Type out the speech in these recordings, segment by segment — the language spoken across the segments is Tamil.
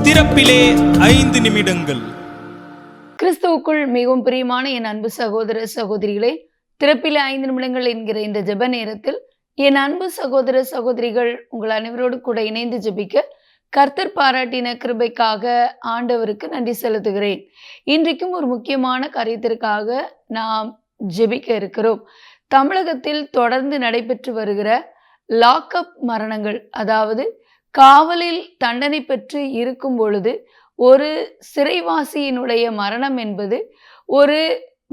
திறப்பிலே 5 நிமிடங்கள். கிறிஸ்துவுக்குள் மிகவும் பிரியமான என் அன்பு சகோதர சகோதரிகளே, திறப்பிலே 5 நிமிடங்கள் என்கிற இந்த ஜெப நேரத்தில் என் அன்பு சகோதர சகோதரிகள் உங்கள் அனைவரோடு கூட இணைந்து ஜெபிக்க கர்த்தர் பாராட்டின கிருபைக்காக ஆண்டவருக்கு நன்றி செலுத்துகிறேன். இன்றைக்கும் ஒரு முக்கியமான காரியத்திற்காக நாம் ஜெபிக்க இருக்கிறோம். தமிழகத்தில் தொடர்ந்து நடைபெற்று வருகிற லாக்அப் மரணங்கள், அதாவது காவலில் தண்டனை பெற்று இருக்கும் பொழுது ஒரு சிறைவாசியினுடைய மரணம் என்பது ஒரு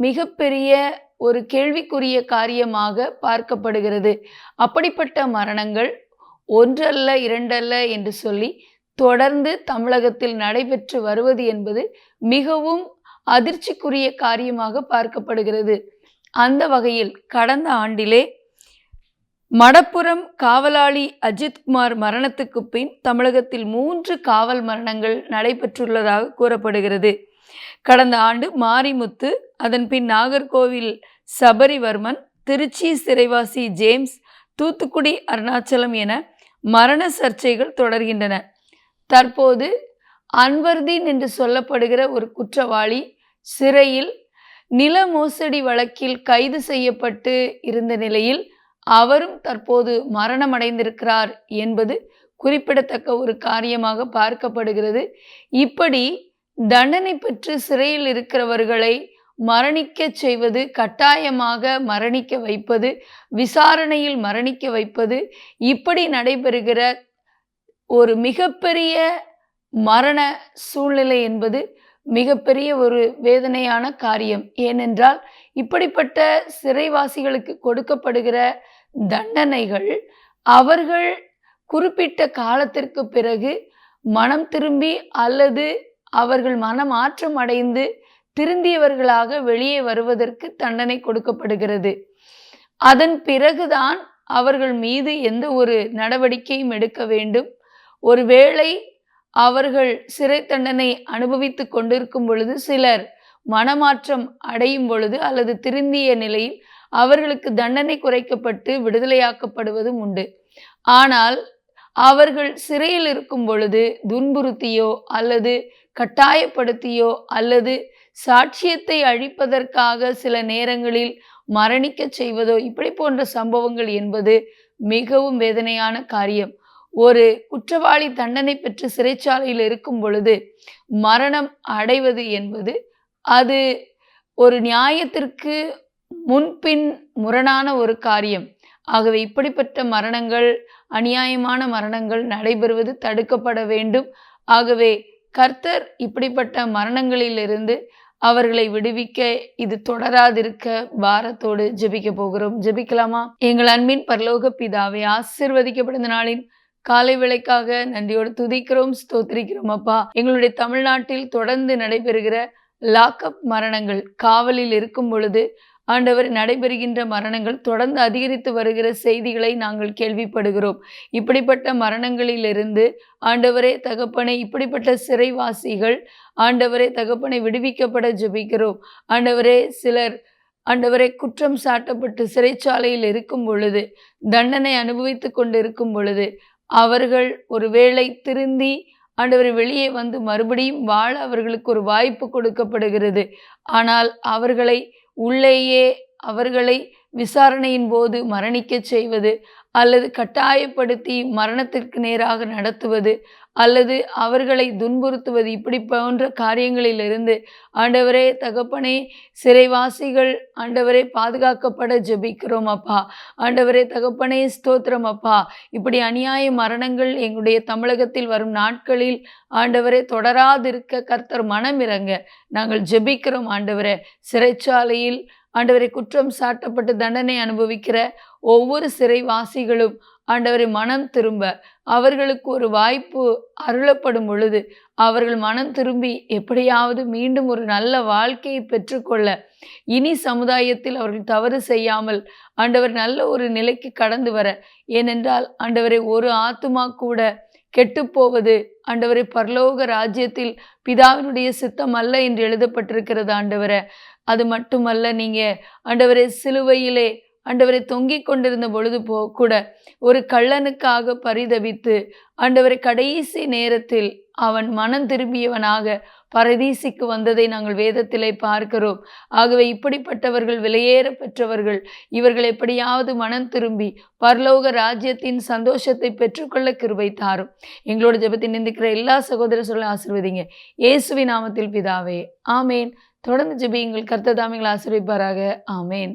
மிகப்பெரிய ஒரு கேள்விக்குரிய காரியமாக பார்க்கப்படுகிறது. அப்படிப்பட்ட மரணங்கள் ஒன்றல்ல இரண்டல்ல என்று சொல்லி தொடர்ந்து தமிழகத்தில் நடைபெற்று வருவது என்பது மிகவும் அதிர்ச்சிக்குரிய காரியமாக பார்க்கப்படுகிறது. அந்த வகையில் கடந்த ஆண்டிலே மடப்புரம் காவலாளி அஜித்குமார் மரணத்துக்கு பின் தமிழகத்தில் 3 காவல் மரணங்கள் நடைபெற்றுள்ளதாக கூறப்படுகிறது. கடந்த ஆண்டு மாரிமுத்து, அதன் பின் நாகர்கோவில் சபரிவர்மன், திருச்சி சிறைவாசி ஜேம்ஸ், தூத்துக்குடி அருணாச்சலம் என மரண சர்ச்சைகள் தொடர்கின்றன. தற்போது அன்வர்தீன் என்று சொல்லப்படுகிற ஒரு குற்றவாளி சிறையில் நில மோசடி வழக்கில் கைது செய்யப்பட்டு இருந்த நிலையில் அவரும் தற்போது மரணமடைந்திருக்கிறார் என்பது குறிப்பிடத்தக்க ஒரு காரியமாக பார்க்கப்படுகிறது. இப்படி தண்டனை பெற்று சிறையில் இருக்கிறவர்களை மரணிக்க செய்வது, கட்டாயமாக மரணிக்க வைப்பது, விசாரணையில் மரணிக்க வைப்பது, இப்படி நடைபெறுகிற ஒரு மிகப்பெரிய மரண சூழ்நிலை என்பது மிகப்பெரிய ஒரு வேதனையான காரியம். ஏனென்றால் இப்படிப்பட்ட சிறைவாசிகளுக்கு கொடுக்கப்படுகிற தண்டனைகள் அவர்கள் குறிப்பிட்ட காலத்திற்கு பிறகு மனம் திரும்பி அல்லது அவர்கள் மனமாற்றம் அடைந்து திருந்தியவர்களாக வெளியே வருவதற்கு தண்டனை கொடுக்கப்படுகிறது. அதன் பிறகுதான் அவர்கள் மீது எந்த ஒரு நடவடிக்கையும் எடுக்க வேண்டும். ஒருவேளை அவர்கள் சிறை தண்டனை அனுபவித்து கொண்டிருக்கும் பொழுது சிலர் மனமாற்றம் அடையும் பொழுது அல்லது திருந்திய நிலையில் அவர்களுக்கு தண்டனை குறைக்கப்பட்டு விடுதலையாக்கப்படுவதும் உண்டு. ஆனால் அவர்கள் சிறையில் இருக்கும் பொழுது துன்புறுத்தியோ அல்லது கட்டாயப்படுத்தியோ அல்லது சாட்சியத்தை அழிப்பதற்காக சில நேரங்களில் மரணிக்க செய்வதோ, இப்படி போன்ற சம்பவங்கள் என்பது மிகவும் வேதனையான காரியம். ஒரு குற்றவாளி தண்டனை பெற்று சிறைச்சாலையில் இருக்கும் பொழுது மரணம் அடைவது என்பது அது ஒரு நியாயத்திற்கு முன்பின் முரணான ஒரு காரியம். ஆகவே இப்படிப்பட்ட மரணங்கள், அநியாயமான மரணங்கள் நடைபெறுவது தடுக்கப்பட வேண்டும். ஆகவே கர்த்தர் இப்படிப்பட்ட மரணங்களிலிருந்து அவர்களை விடுவிக்க, இது தொடராதிருக்க பாரத்தோடு ஜெபிக்க போகிறோம். ஜெபிக்கலாமா? எங்கள் அன்பின் பரலோக பிதாவே, ஆசீர்வதிக்கப்பட்ட நாளின் காலை வேளைக்காக நன்றியோடு துதிக்கிறோம், ஸ்தோத்திரிக்கிறோம். அப்பா, எங்களுடைய தமிழ்நாட்டில் தொடர்ந்து நடைபெறுகிற லாக்அப் மரணங்கள், காவலில் இருக்கும் பொழுது ஆண்டவர் நடைபெறுகின்ற மரணங்கள் தொடர்ந்து அதிகரித்து வருகிற செய்திகளை நாங்கள் கேள்விப்படுகிறோம். இப்படிப்பட்ட மரணங்களிலிருந்து ஆண்டவரே தகப்பனை, இப்படிப்பட்ட சிறைவாசிகள் ஆண்டவரே தகப்பனை விடுவிக்கப்பட ஜெபிக்கிறோம். ஆண்டவரே, சிலர் ஆண்டவரை குற்றம் சாட்டப்பட்டு சிறைச்சாலையில் இருக்கும் பொழுது, தண்டனை அனுபவித்து கொண்டு இருக்கும் பொழுது அவர்கள் ஒருவேளை திருந்தி ஆண்டவரை வெளியே வந்து மறுபடியும் வாழ அவர்களுக்கு ஒரு வாய்ப்பு கொடுக்கப்படுகிறது. ஆனால் அவர்களை உள்ளேயே அவர்களை விசாரணையின் போது மரணிக்க செய்வது அல்லது கட்டாயப்படுத்தி மரணத்திற்கு நேராக நடத்துவது அல்லது அவர்களை துன்புறுத்துவது, இப்படி போன்ற காரியங்களிலிருந்து ஆண்டவரே தகப்பனே சிறைவாசிகள் ஆண்டவரே பாதுகாக்கப்பட ஜெபிக்கிறோம் அப்பா. ஆண்டவரே தகப்பனே ஸ்தோத்திரம் அப்பா. இப்படி அநியாய மரணங்கள் எங்களுடைய தமிழகத்தில் வரும் நாட்களில் ஆண்டவரே தொடராதிருக்க கர்த்தர் மனமிரங்க நாங்கள் ஜெபிக்கிறோம். ஆண்டவரே, சிறைச்சாலையில் ஆண்டவரை குற்றம் சாட்டப்பட்டு தண்டனை அனுபவிக்கிற ஒவ்வொரு சிறைவாசிகளும் ஆண்டவரை மனம் திரும்ப அவர்களுக்கு ஒரு வாய்ப்பு அருளப்படும் பொழுது அவர்கள் மனம் திரும்பி எப்படியாவது மீண்டும் ஒரு நல்ல வாழ்க்கையை பெற்றுக்கொள்ள, இனி சமுதாயத்தில் அவர்கள் தவறு செய்யாமல் ஆண்டவர் நல்ல ஒரு நிலைக்கு கடந்து வர, ஏனென்றால் ஆண்டவரை ஒரு ஆத்துமா கூட கெட்டுப்போவது ஆண்டவரை பரலோக ராஜ்யத்தில் பிதாவினுடைய சித்தம் அல்ல என்று எழுதப்பட்டிருக்கிறது. ஆண்டவரை, அது மட்டுமல்ல, நீங்க ஆண்டவரே சிலுவையிலே ஆண்டவரை தொங்கிக் கொண்டிருந்த பொழுது கூட ஒரு கள்ளனுக்காக பரிதபித்து ஆண்டவரை கடைசி நேரத்தில் அவன் மனம் திரும்பியவனாக பரதீசிக்கு வந்ததை நாங்கள் வேதத்திலே பார்க்கிறோம். ஆகவே இப்படிப்பட்டவர்கள் விலையேற பெற்றவர்கள். இவர்கள் எப்படியாவது மனம் திரும்பி பரலோக ராஜ்யத்தின் சந்தோஷத்தை பெற்றுக்கொள்ள கிருபை தாரும். எங்களோட ஜெபத்தில் நிந்திக்கிற எல்லா சகோதர ஆசீர்வதிங்க. இயேசுவின் நாமத்தில் பிதாவே, ஆமேன். தொடர்ந்து ஜெபியுங்கள். கர்த்தர் தாமே உங்களை ஆசீர்வதிப்பாராக. ஆமேன்.